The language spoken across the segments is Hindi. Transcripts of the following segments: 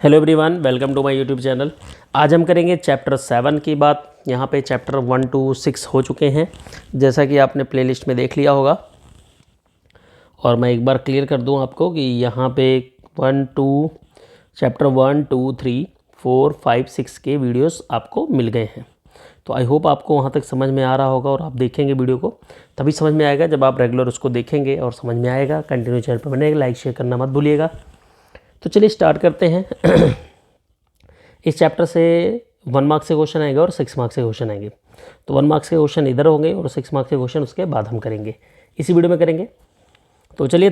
Hello everyone, welcome to my YouTube channel. आज हम करेंगे चैप्टर 7 की बात। यहाँ पे चैप्टर 1 to 6 हो चुके हैं, जैसा कि आपने प्लेलिस्ट में देख लिया होगा। और मैं एक बार क्लियर कर दूँ आपको कि यहाँ पे चैप्टर 1 2 3 4 5 6 के वीडियोस आपको मिल गए हैं। तो आई होप आपको वहाँ तक समझ में आ रहा होगा, और आप देखेंगे वीडियो को तभी समझ में आएगा जब आप रेगुलर उसको देखेंगे और समझ में आएगा। कंटिन्यू चैनल पर बनेगा, लाइक शेयर करना मत भूलिएगा। तो चलिए स्टार्ट करते हैं। इस चैप्टर से 1 मार्क्स से क्वेश्चन आएगा और 6 मार्क्स से क्वेश्चन आएंगे। तो 1 मार्क्स के क्वेश्चन इधर होंगे और 6 मार्क्स के क्वेश्चन उसके बाद हम करेंगे, इसी वीडियो में करेंगे। तो चलिए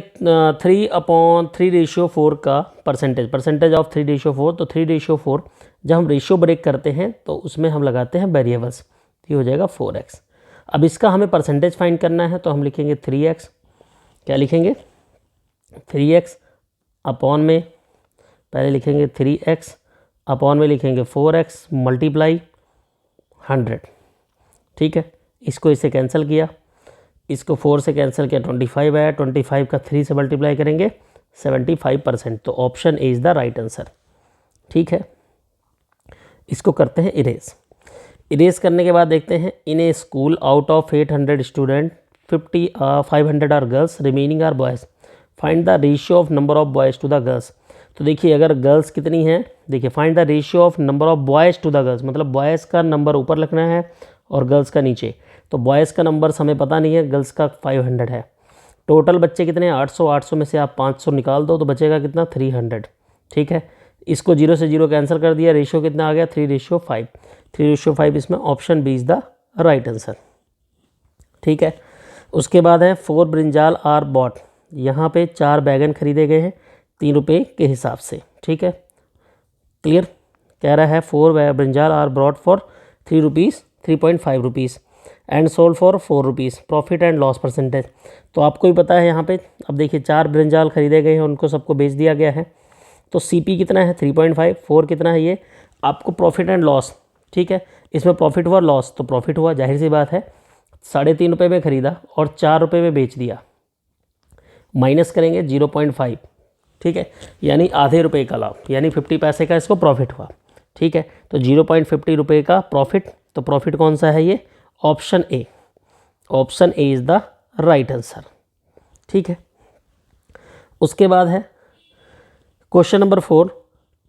3/3/4 का परसेंटेज ऑफ 3/4। तो 3/4 जब हम रेशियो ब्रेक करते हैं तो उसमें हम लगाते हैं वेरिएबल्स, ये हो जाएगा 4x। अब इसका हमें परसेंटेज फाइंड करना है, तो हम लिखेंगे 3x। क्या लिखेंगे? 3x अपॉन में पहले लिखेंगे 3x अपॉन में लिखेंगे 4x मल्टीप्लाई 100। ठीक है, इसको इससे कैंसिल किया, इसको 4 से कैंसिल किया, 25 आया। 25 का 3 से मल्टीप्लाई करेंगे 75%। तो option A is the right answer. ठीक है, इसको करते हैं इरेज करने के बाद देखते हैं, in a school out of 800 student 500 are girls, remaining are boys, find the ratio of number of boys to the girls. तो देखिए, अगर गर्ल्स कितनी हैं, देखिए find the ratio of number of boys to the girls, मतलब बॉयज़ का नंबर ऊपर लिखना है और गर्ल्स का नीचे। तो बॉयज़ का नंबर हमें पता नहीं है, गर्ल्स का 500 है। टोटल बच्चे कितने हैं? 800। 800 में से आप 500 निकाल दो तो बचेगा कितना? 300। ठीक है, इसको 0 से 0 कैंसिल कर दिया, रेशियो कितना आ गया? 3/5। 3/5 इसमें option B is the right answer. ठीक है, उसके बाद है 4 ब्रिंजाल आर बॉट। यहाँ पे 4 बैगन खरीदे गए हैं 3 रुपये के हिसाब से। ठीक है, क्लियर? कह रहा है 4 brinjal are brought for 3 rupees 3.5 rupees and sold for 4 rupees, profit and loss percentage. तो आपको ही पता है यहाँ पे, अब देखिए 4 ब्रिंजाल खरीदे गए हैं, उनको सबको बेच दिया गया है। तो CP कितना है? 3.5। 4 कितना है? ये आपको प्रॉफिट एंड लॉस। ठीक है, इसमें प्रॉफिट हुआ, लॉस तो प्रॉफिट हुआ, जाहिर सी बात है। 3.5 रुपये में ख़रीदा और 4 रुपये में बेच दिया, माइनस करेंगे 0.5। ठीक है, यानी आधे रुपये का लाभ, यानी 50 पैसे का इसको प्रॉफिट हुआ। ठीक है, तो 0.50 रुपये का प्रॉफिट। तो प्रॉफिट कौन सा है? ये option A. Option A is the right answer. ठीक है, उसके बाद है क्वेश्चन नंबर 4,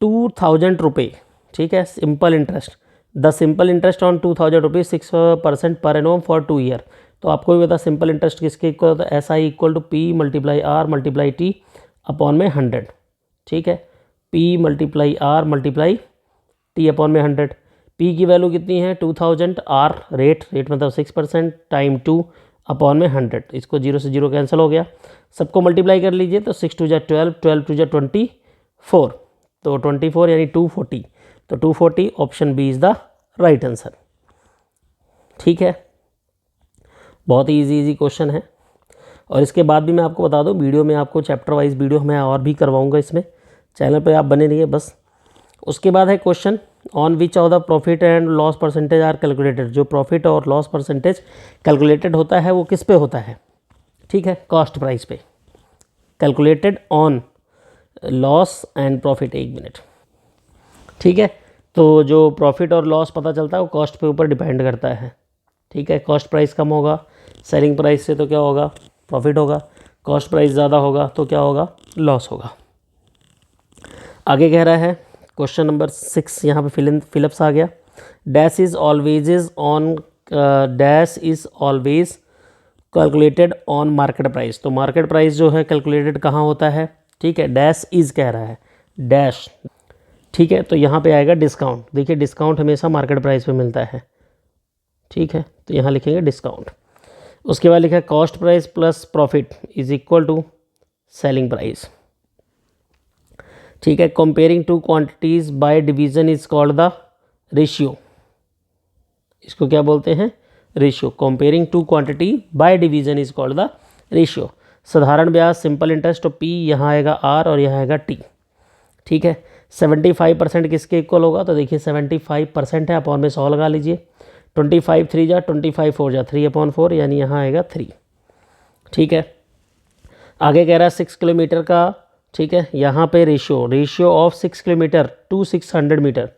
2000 रुपये। ठीक है, simple interest, the simple interest on 2000 rupees 6% per annum for 2 year. तो आपको भी पता सिंपल इंटरेस्ट किसके इक्वल होता है? SI = P × R × T upon में 100। ठीक है, P × R × T अपॉन में 100। P की वैल्यू कितनी है? 2000। R रेट मतलब 6% टाइम 2 अपॉन में 100। इसको 0 से 0 कैंसिल हो गया, सबको मल्टीप्लाई कर लीजिए। तो 6 2 12, 12 2 24, तो 24 यानी 240। तो 240 option B is the right answer. ठीक है, बहुत ही इजी क्वेश्चन है। और इसके बाद भी मैं आपको बता दूं, वीडियो में आपको चैप्टर वाइज वीडियो मैं और भी करवाऊंगा, इसमें चैनल पे आप बने रहिए बस। उसके बाद है question, on which of the profit and loss percentage are calculated. जो प्रॉफिट और लॉस परसेंटेज कैलकुलेटेड होता है वो किस पे होता है? ठीक है, कॉस्ट प्राइस पे। Calculated on loss and profit. 1 minute. ठीक है, तो जो प्रॉफिट और लॉस पता चलता है वो कॉस्ट पे ऊपर डिपेंड करता है। ठीक है, कॉस्ट प्राइस कम होगा सेलिंग प्राइस से तो क्या होगा? प्रॉफिट होगा। कॉस्ट प्राइस ज़्यादा होगा तो क्या होगा? लॉस होगा। आगे कह रहा है क्वेश्चन नंबर 6, यहाँ पे फिलिप्स आ गया। Dash is always calculated on market price. तो मार्केट प्राइस जो है कैलकुलेटेड कहाँ होता है? ठीक है, डैश इज़ कह रहा है, डैश। ठीक है, तो यहाँ पे आएगा डिस्काउंट। देखिए, डिस्काउंट हमेशा मार्केट प्राइस पे मिलता है। ठीक है, तो यहाँ लिखेंगे डिस्काउंट। उसके बाद लिखा है cost price plus profit is equal to selling price. ठीक है, comparing 2 quantities by division is called the ratio. इसको क्या बोलते हैं? Ratio. Comparing 2 quantity by division is called the ratio. साधारण ब्याज, सिंपल इंटरेस्ट, तो P यहाँ आएगा R और यहाँ आएगा T। ठीक है, 75% किसके इक्वल होगा? तो देखिए 75% है, अपॉन में 100 लगा लीजिए। 25 3 जा 25 4 जा 3/4, यानी यहाँ आएगा 3। ठीक है, आगे कह रहा है 6 किलोमीटर का ठीक है। यहाँ पे ratio of 6 kilometre to 600 metre,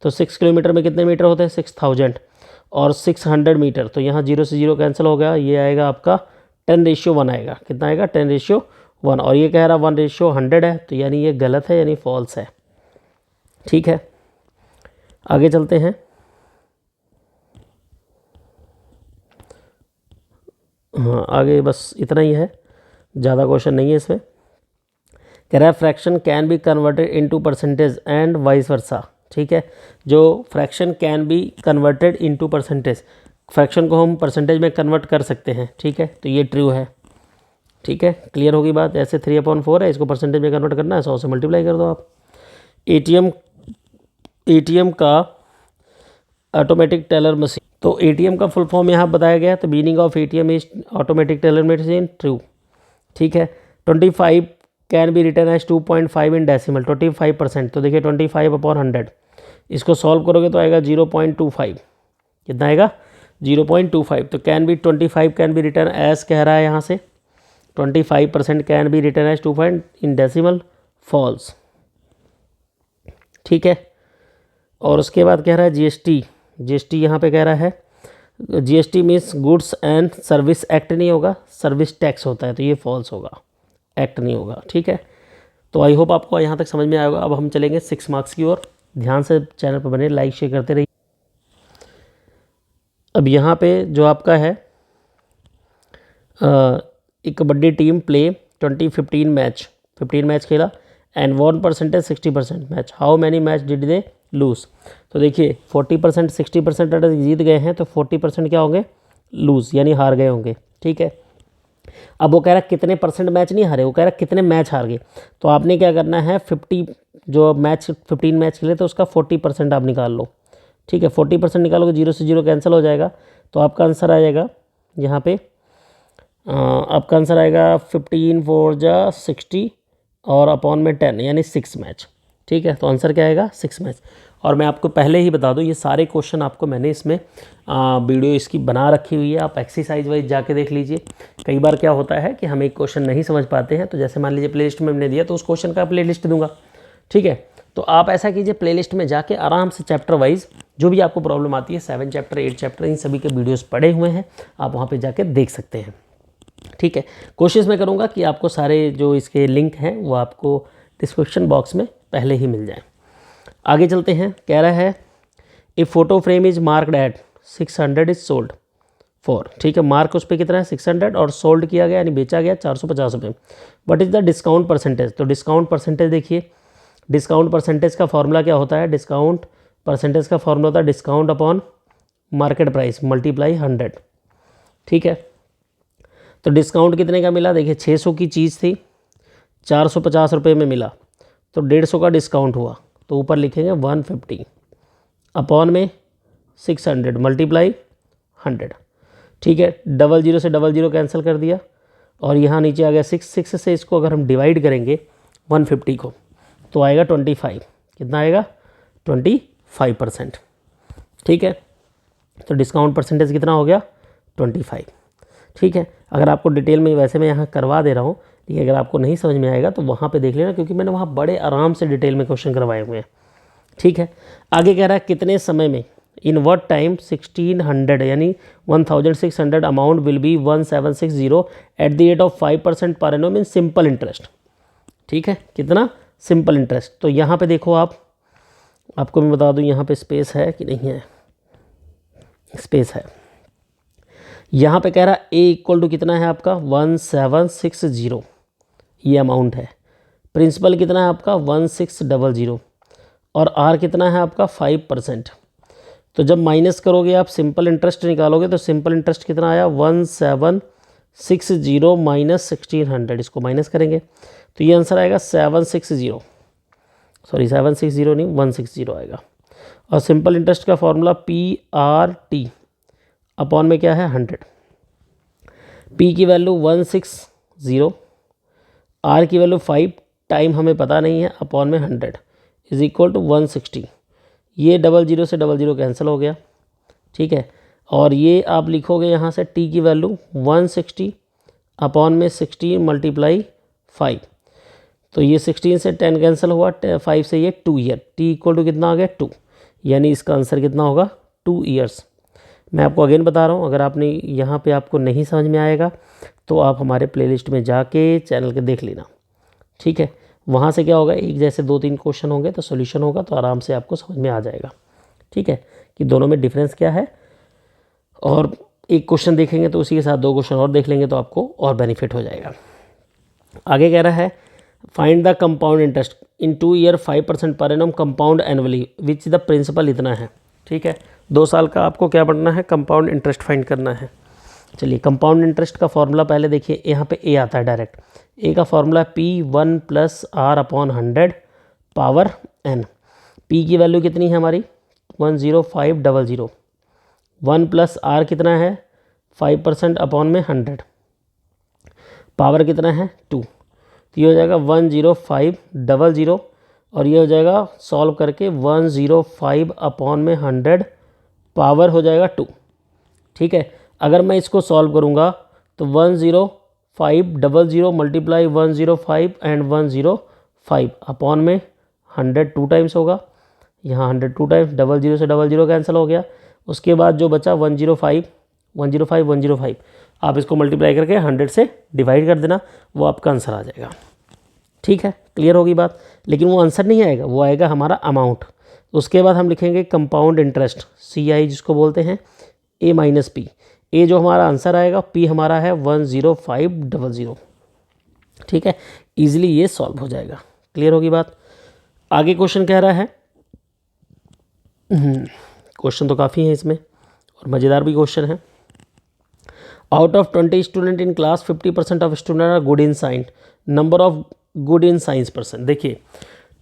तो 6 किलोमीटर में कितने मीटर होते हैं 6000 और 600 मीटर, तो यहाँ 0 से 0 कैंसिल हो गया, ये आएगा आपका 10:1 आएगा। कितना आएगा 10:1, और ये कह रहा 1:100 है, तो यानी ये गलत है, यानी फॉल्स है। ठीक है, आगे चलते हैं। हाँ, आगे बस इतना ही है, ज़्यादा क्वेश्चन नहीं है इसमें। कह रहा है fraction can be converted into percentage and vice versa. ठीक है, जो fraction can be converted into percentage, fraction को हम परसेंटेज में कन्वर्ट कर सकते हैं। ठीक है, तो ये ट्रू है। ठीक है, क्लियर होगी बात। ऐसे 3/4 है, इसको परसेंटेज में कन्वर्ट करना है, 100 से मल्टीप्लाई कर दो आप। एटीएम का ऑटोमेटिक टेलर मशीन, तो एटीएम का फुल फॉर्म यहाँ बताया गया है, तो meaning of ATM is automatic teller machine, true. ठीक है, 25 can be return as 2.5 in decimal, 25%, तो देखिए 25/100, इसको सॉल्व करोगे तो आएगा 0.25। कितना आएगा 0.25, तो can be 25 can be return as कह रहा है यहाँ से 25% can be return as 2 in decimal, false. ठीक है, और उसके बाद कह रहा है जीएसटी यहाँ पे कह रहा है GST means goods and service act नहीं होगा, सर्विस टैक्स होता है, तो ये फॉल्स होगा, एक्ट नहीं होगा। ठीक है, तो आई होप आपको यहाँ तक समझ में आया होगा। अब हम चलेंगे 6 मार्क्स की ओर। ध्यान से चैनल पर बने, लाइक शेयर करते रहिए। अब यहाँ पे जो आपका है एक kabaddi team play 2015 match, 15 match खेला and 1% 60% match, how many match did they lose. तो देखिए 40% 60% अगर जीत गए हैं तो 40% क्या होंगे लूज़, यानी हार गए होंगे। ठीक है, अब वो कह रहा है कितने परसेंट मैच नहीं हारे, वो कह रहा है कितने मैच हार गए। तो आपने क्या करना है 15 मैच खेले तो उसका 40% आप निकाल लो। ठीक है, 40% निकालोगे 0 से 0 कैंसिल हो जाएगा, तो आपका आंसर आ जाएगा यहाँ पे आपका आंसर आएगा 15 4 जा 60 और अपॉन में 10 यानी 6 मैच। ठीक है, तो आंसर क्या आएगा 6 मैच। और मैं आपको पहले ही बता दूं ये सारे क्वेश्चन आपको मैंने इसमें वीडियो इसकी बना रखी हुई है, आप एक्सरसाइज वाइज जाके देख लीजिए। कई बार क्या होता है कि हम एक क्वेश्चन नहीं समझ पाते हैं, तो जैसे मान लीजिए प्लेलिस्ट में मैंने दिया तो उस क्वेश्चन का प्लेलिस्ट दूंगा। ठीक है, तो आप ऐसा कीजिए प्लेलिस्ट में जाके आराम से चैप्टर वाइज जो भी आपको प्रॉब्लम आती है 7 चैप्टर 8 चैप्टर इन सभी के वीडियोज़ पड़े हुए हैं, आप वहाँ पर जाके देख सकते हैं। ठीक है, कोशिश मैं करूँगा कि आपको सारे जो इसके लिंक हैं वो आपको डिस्क्रिप्शन बॉक्स में पहले ही मिल जाए। आगे चलते हैं, कह रहा है a photo frame is marked at 600 is sold for. ठीक है, मार्क उस पर कितना है 600 और सोल्ड किया गया यानी बेचा गया 450 रुपये। What is the discount percentage, तो डिस्काउंट परसेंटेज देखिए, डिस्काउंट परसेंटेज का फॉर्मूला क्या होता है, डिस्काउंट परसेंटेज का फॉर्मूला होता है discount upon market price multiply 100। ठीक है, तो डिस्काउंट कितने का मिला, देखिए 600 की चीज़ थी 450 रुपये में मिला, तो 150 का डिस्काउंट हुआ, तो ऊपर लिखेंगे 150 अपॉन में 600 मल्टीप्लाई 100। ठीक है, 00 से 00 कैंसिल कर दिया और यहाँ नीचे आ गया 6 से इसको अगर हम डिवाइड करेंगे 150 को तो आएगा 25। कितना आएगा 25%। ठीक है, तो डिस्काउंट परसेंटेज कितना हो गया 25। ठीक है, अगर आपको डिटेल में वैसे मैं यहाँ करवा दे रहा हूँ, लेकिन अगर आपको नहीं समझ में आएगा तो वहाँ पे देख लेना, क्योंकि मैंने वहाँ बड़े आराम से डिटेल में क्वेश्चन करवाए हुए हैं। ठीक है, आगे कह रहा है कितने समय में, इन व्हाट टाइम 1600 यानी 1600 amount will be 1760 at the rate of 5% पर एनम इन सिंपल इंटरेस्ट। ठीक है, कितना सिंपल इंटरेस्ट, तो यहाँ पे देखो आपको मैं बता दूँ यहाँ पे स्पेस है कि नहीं है, स्पेस है। यहाँ पे कह रहा है ए इक्वल टू कितना है आपका 1760, ये अमाउंट है। प्रिंसिपल कितना है आपका 1600 और आर कितना है आपका 5%। तो जब माइनस करोगे आप सिंपल इंटरेस्ट निकालोगे तो सिंपल इंटरेस्ट कितना आया 1760 माइनस 1600, इसको माइनस करेंगे तो ये आंसर आएगा 760 नहीं 160 आएगा। और सिंपल इंटरेस्ट का फॉर्मूला PRT अपॉन में क्या है 100। P की वैल्यू 160, R की वैल्यू 5, टाइम हमें पता नहीं है, अपॉन में 100 इज इक्वल टू 160। ये 00 से 00 कैंसिल हो गया। ठीक है, और ये आप लिखोगे यहाँ से T की वैल्यू 160 अपॉन में 60 मल्टीप्लाई 5, तो ये 16 से 10 कैंसिल हुआ, 5 से ये 2 ईयर, टी इक्वल टू कितना आ गया 2, यानी इसका आंसर कितना होगा 2 ईयर्स। मैं आपको अगेन बता रहा हूँ, अगर आपने यहाँ पे आपको नहीं समझ में आएगा तो आप हमारे प्लेलिस्ट में जाके चैनल के देख लेना, ठीक है। वहाँ से क्या होगा, एक जैसे 2-3 क्वेश्चन होंगे तो सॉल्यूशन होगा, तो आराम से आपको समझ में आ जाएगा, ठीक है, कि दोनों में डिफरेंस क्या है। और एक क्वेश्चन देखेंगे तो उसी के साथ 2 क्वेश्चन और देख लेंगे तो आपको और बेनिफिट हो जाएगा। आगे कह रहा है find the compound interest in 2 year 5% पर annum compound annually which the principal इतना है, ठीक है। 2 साल का आपको क्या पढ़ना है, कंपाउंड इंटरेस्ट फाइंड करना है। चलिए कंपाउंड इंटरेस्ट का फॉर्मूला पहले देखिए, यहाँ पे ए आता है डायरेक्ट। ए का formula P1 + R/100 power n। P की वैल्यू कितनी है हमारी 10500, 1 + R कितना है 5% अपॉन में 100, पावर कितना है 2, तो ये हो जाएगा 10500 और ये हो जाएगा सॉल्व करके 105 अपॉन में 100 पावर हो जाएगा 2, ठीक है। अगर मैं इसको सॉल्व करूँगा तो 10500 मल्टीप्लाई 105 एंड 105 अपॉन में 100 2 टाइम्स होगा, यहाँ 100 2 टाइम्स, 00 से 00 कैंसिल हो गया। उसके बाद जो बचा 105 105 105, आप इसको मल्टीप्लाई करके 100 से डिवाइड कर देना, वो आपका आंसर आ जाएगा, ठीक है। क्लियर होगी बात, लेकिन वो आंसर नहीं आएगा, वो आएगा हमारा अमाउंट। उसके बाद हम लिखेंगे कंपाउंड इंटरेस्ट CI जिसको बोलते हैं A - P। ए जो हमारा आंसर आएगा, P हमारा है 10500, ठीक है। ईजिली ये सॉल्व हो जाएगा। क्लियर होगी बात। आगे क्वेश्चन कह रहा है, क्वेश्चन तो काफ़ी हैं इसमें और मज़ेदार भी क्वेश्चन है। Out of 20 student in class 50% of student are good in science, number of good in science percent. देखिए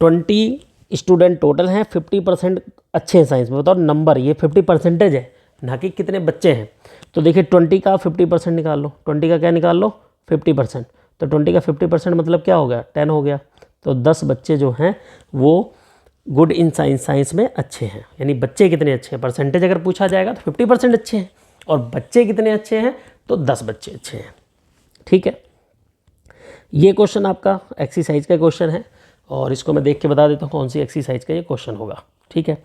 20 स्टूडेंट टोटल हैं, 50% अच्छे हैं साइंस में। बताओ नंबर, ये 50% है ना कि कितने बच्चे हैं। तो देखिए 20 का 50% निकाल लो, 20 का क्या निकाल लो 50%, तो 20 का 50% मतलब क्या हो गया 10 हो गया। तो 10 बच्चे जो हैं वो गुड इन साइंस में अच्छे हैं। यानी बच्चे कितने अच्छे हैं, परसेंटेज अगर पूछा जाएगा तो 50% अच्छे हैं, और बच्चे कितने अच्छे हैं तो 10 बच्चे अच्छे हैं, ठीक है। ये क्वेश्चन आपका एक्सरसाइज का क्वेश्चन है और इसको मैं देख के बता देता हूँ कौन सी एक्सरसाइज का ये क्वेश्चन होगा, ठीक है।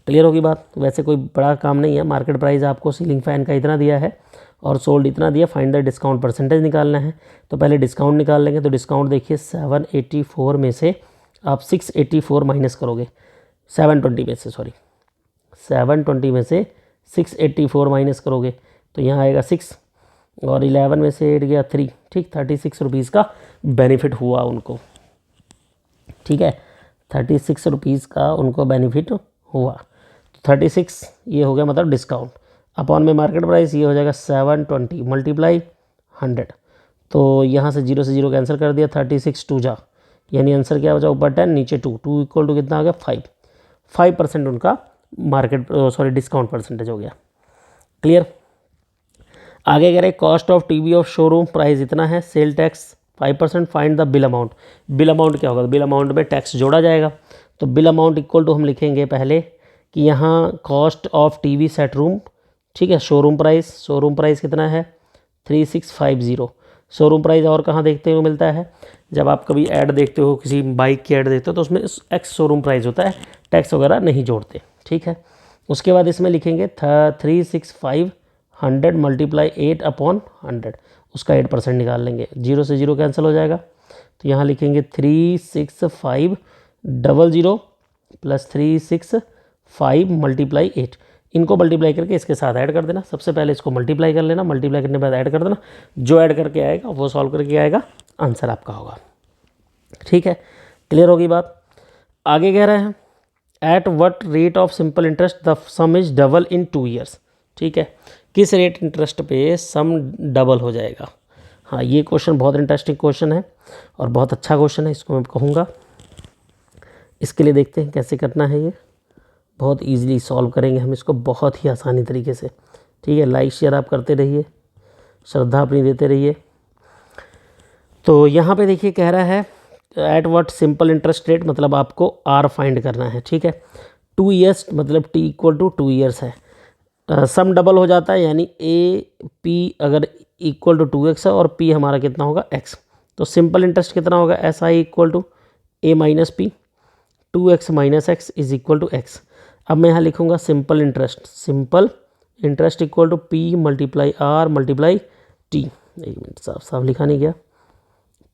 क्लियर होगी बात। वैसे कोई बड़ा काम नहीं है, मार्केट प्राइस आपको सीलिंग फैन का इतना दिया है और सोल्ड इतना दिया, फाइंड द डिस्काउंट परसेंटेज निकालना है। तो पहले डिस्काउंट निकाल लेंगे। तो डिस्काउंट देखिए 784 में से आप 684 माइनस करोगे, 720 में से 720 में से 684 माइनस करोगे तो यहाँ आएगा 6 और 11 में से 8 गया 3, ठीक। 36 रुपीज़ का बेनिफिट हुआ उनको, ठीक है। 36 रुपीज़ का उनको बेनिफिट हुआ। तो 36 ये हो गया मतलब डिस्काउंट, अपॉन में मार्केट प्राइस ये हो जाएगा 720 मल्टीप्लाई 100। तो यहाँ से 0 से 0 कैंसिल कर दिया, 36 2 जा, यानी आंसर क्या बचा ऊपर 10 नीचे 2, 2 इक्वल टू कितना आ गया 5% उनका डिस्काउंट परसेंटेज हो गया। क्लियर। आगे कह रहे cost of TV off showroom price इतना है, sale tax 5%, find the bill amount. Bill amount क्या होगा, बिल अमाउंट में टैक्स जोड़ा जाएगा। तो बिल अमाउंट इक्वल टू हम लिखेंगे पहले कि यहाँ cost of TV set room, ठीक है। शोरूम प्राइस कितना है 3650। शोरूम प्राइस और कहाँ देखते हो मिलता है, जब आप कभी ऐड देखते हो किसी बाइक की ऐड देखते हो तो उसमें एक्स शोरूम प्राइस होता है, टैक्स वगैरह नहीं जोड़ते, ठीक है। उसके बाद इसमें लिखेंगे 36500 मल्टीप्लाई 8 अपॉन 100, उसका 8% निकाल लेंगे, 0 से 0 कैंसिल हो जाएगा। तो यहाँ लिखेंगे 36500 प्लस 365 मल्टीप्लाई 8, इनको मल्टीप्लाई करके इसके साथ ऐड कर देना। सबसे पहले इसको मल्टीप्लाई कर लेना, मल्टीप्लाई करने के बाद ऐड कर देना, जो ऐड करके आएगा वो सॉल्व करके आएगा, आंसर आपका होगा, ठीक है। क्लियर होगी बात। आगे कह रहे हैं eight what rate of simple interest the some is double in 2 years, ठीक है। किस रेट इंटरेस्ट पे सम डबल हो जाएगा। हाँ, ये क्वेश्चन बहुत इंटरेस्टिंग क्वेश्चन है और बहुत अच्छा क्वेश्चन है, इसको मैं कहूँगा। इसके लिए देखते हैं कैसे करना है, ये बहुत इजीली सॉल्व करेंगे हम इसको, बहुत ही आसानी तरीके से, ठीक है। लाइक शेयर आप करते रहिए, श्रद्धा अपनी देते रहिए। तो यहाँ पे देखिए कह रहा है at what simple interest rate, मतलब आपको आर फाइंड करना है, ठीक है। 2 ईयर्स मतलब टी इक्वल टू 2 ईयर्स है, सम डबल हो जाता है, यानी ए पी अगर इक्वल टू 2x है और पी हमारा कितना होगा x, तो सिंपल इंटरेस्ट कितना होगा, S I equal to A minus P, 2x minus X is equal to X. अब मैं यहाँ लिखूँगा simple interest equal to P multiply R multiply T. एक मिनट, साफ लिखा नहीं गया,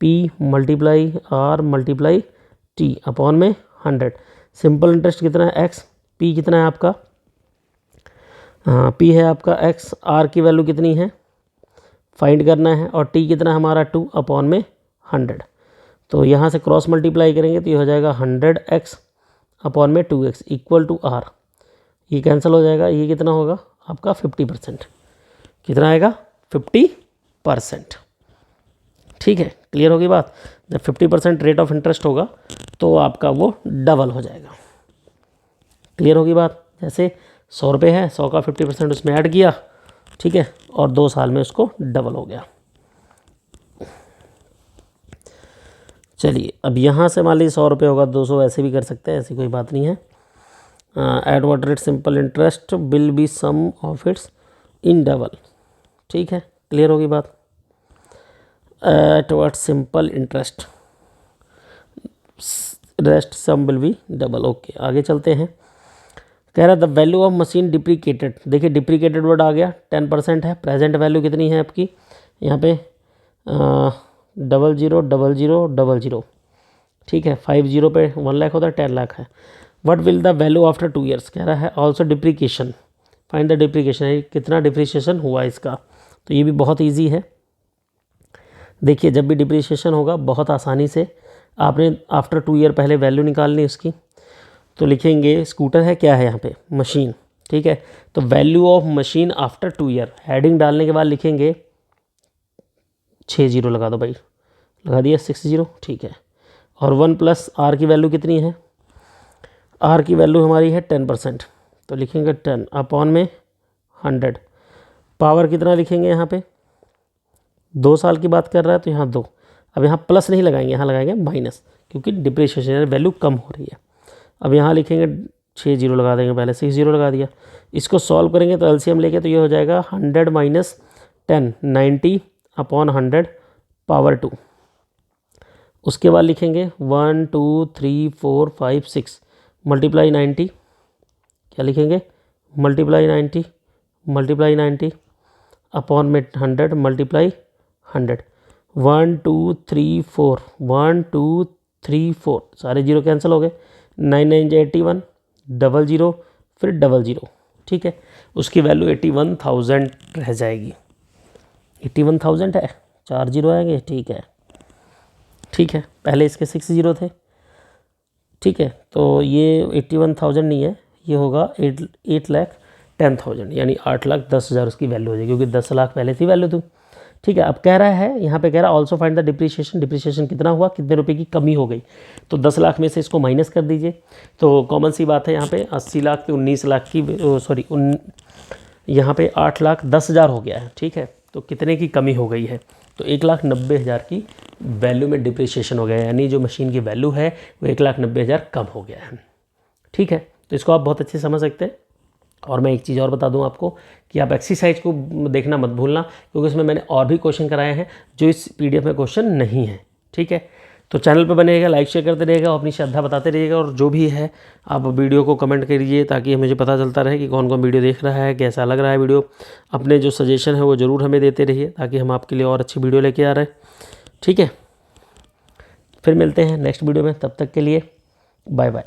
P multiply R multiply T upon में 100। सिंपल इंटरेस्ट कितना है, एक्स, पी कितना है आपका, हाँ पी है आपका एक्स, आर की वैल्यू कितनी है फाइंड करना है, और टी कितना हमारा 2 अपॉन में 100। तो यहाँ से क्रॉस मल्टीप्लाई करेंगे तो ये हो जाएगा 100x अपॉन में 2x इक्वल टू आर। ये कैंसिल हो जाएगा, ये कितना होगा आपका 50%। कितना आएगा 50%। ठीक है, क्लियर होगी बात। जब 50% रेट ऑफ इंटरेस्ट होगा तो आपका वो डबल हो जाएगा। क्लियर होगी बात। जैसे 100 रुपये है, 100 का 50% उसमें ऐड किया, ठीक है, और 2 साल में उसको डबल हो गया। चलिए अब यहाँ से मान लीजिए 100 रुपये होगा, 200 ऐसे भी कर सकते हैं, ऐसी कोई बात नहीं है। At what rate simple interest will be sum of its in double. ठीक है, क्लियर होगी बात। At what simple interest rest sum will be double. Okay, आगे चलते हैं। कह रहा the value of machine deprecated. देखिए डिप्रीकेटेड वर्ड आ गया, 10% है। प्रेजेंट वैल्यू कितनी है आपकी यहाँ पे 000000। ठीक है, 50 पे 1 लाख होता है, 10 लाख है। What will the value after 2 years. कह रहा है ऑल्सो डिप्रीकेशन, फाइंड द डिप्रीकेशन है, कितना डिप्रीशिएशन हुआ इसका। तो ये भी बहुत ईजी है। देखिए जब भी डिप्रीशिएशन होगा बहुत आसानी से आपने आफ्टर 2 ईयर पहले वैल्यू निकालनी उसकी। तो लिखेंगे स्कूटर है, क्या है यहाँ पे मशीन, ठीक है, तो value of machine after 2 year, heading डालने के बाद लिखेंगे 6 जीरो लगा दो भाई, लगा दिया 6 जीरो, ठीक है। और 1 प्लस आर की वैल्यू कितनी है, आर की वैल्यू हमारी है 10%, तो लिखेंगे 10 अपॉन में 100। पावर कितना लिखेंगे यहाँ पे, 2 साल की बात कर रहा है तो यहाँ 2। अब यहाँ प्लस नहीं लगाएंगे, यहाँ लगाएंगे माइनस, क्योंकि डिप्रिसिएशन वैल्यू कम हो रही है। अब यहाँ लिखेंगे 6 जीरो लगा देंगे, पहले 6 जीरो लगा दिया। इसको सॉल्व करेंगे तो एलसीएम लेके तो ये हो जाएगा 100 माइनस 10, 90 अपॉन 100 पावर 2। उसके बाद लिखेंगे 1 2 3 4 5 6 मल्टीप्लाई 90, क्या लिखेंगे मल्टीप्लाई 90 अपॉन में 100 मल्टीप्लाई 100। 1 2 3 4 1 2 3 4 सारे जीरो कैंसिल हो गए, 9 9 81, 00 फिर 00, ठीक है। उसकी वैल्यू 81,000 रह जाएगी। 81,000 है, 4 जीरो आएंगे, ठीक है, ठीक है। पहले इसके 6 जीरो थे, ठीक है, तो ये 81,000 नहीं है, ये होगा 8,10,000, यानी 8,10,000 उसकी वैल्यू हो जाएगी, क्योंकि 10 लाख पहले थी वैल्यू तो, ठीक है। अब कह रहा है यहाँ पे, कह रहा है also find the depreciation, depreciation कितना हुआ, कितने रुपए की कमी हो गई। तो 10 लाख में से इसको माइनस कर दीजिए, तो कॉमन सी बात है यहाँ पे 80 लाख पे 19 लाख की सॉरी यहाँ पे 8,10,000 हो गया है, ठीक है। तो कितने की कमी हो गई है, तो 1,90,000 की वैल्यू में डिप्रिसिएशन हो गया है, यानी जो मशीन की वैल्यू है वो 1,90,000 कम हो गया है, ठीक है। तो इसको आप बहुत अच्छे से समझ सकते हैं। और मैं एक चीज़ और बता दूं आपको कि आप एक्सरसाइज को देखना मत भूलना, क्योंकि इसमें मैंने और भी क्वेश्चन कराए हैं जो इस पीडीएफ में क्वेश्चन नहीं है, ठीक है। तो चैनल पर बने रहिएगा, लाइक शेयर करते रहिएगा और अपनी श्रद्धा बताते रहिएगा, और जो भी है आप वीडियो को कमेंट करिए ताकि मुझे पता चलता रहे कि कौन कौन वीडियो देख रहा है, कैसा लग रहा है वीडियो। अपने जो सजेशन है वो ज़रूर हमें देते रहिए ताकि हम आपके लिए और अच्छी वीडियो लेके आ रहे हैं, ठीक है। फिर मिलते हैं नेक्स्ट वीडियो में, तब तक के लिए बाय बाय।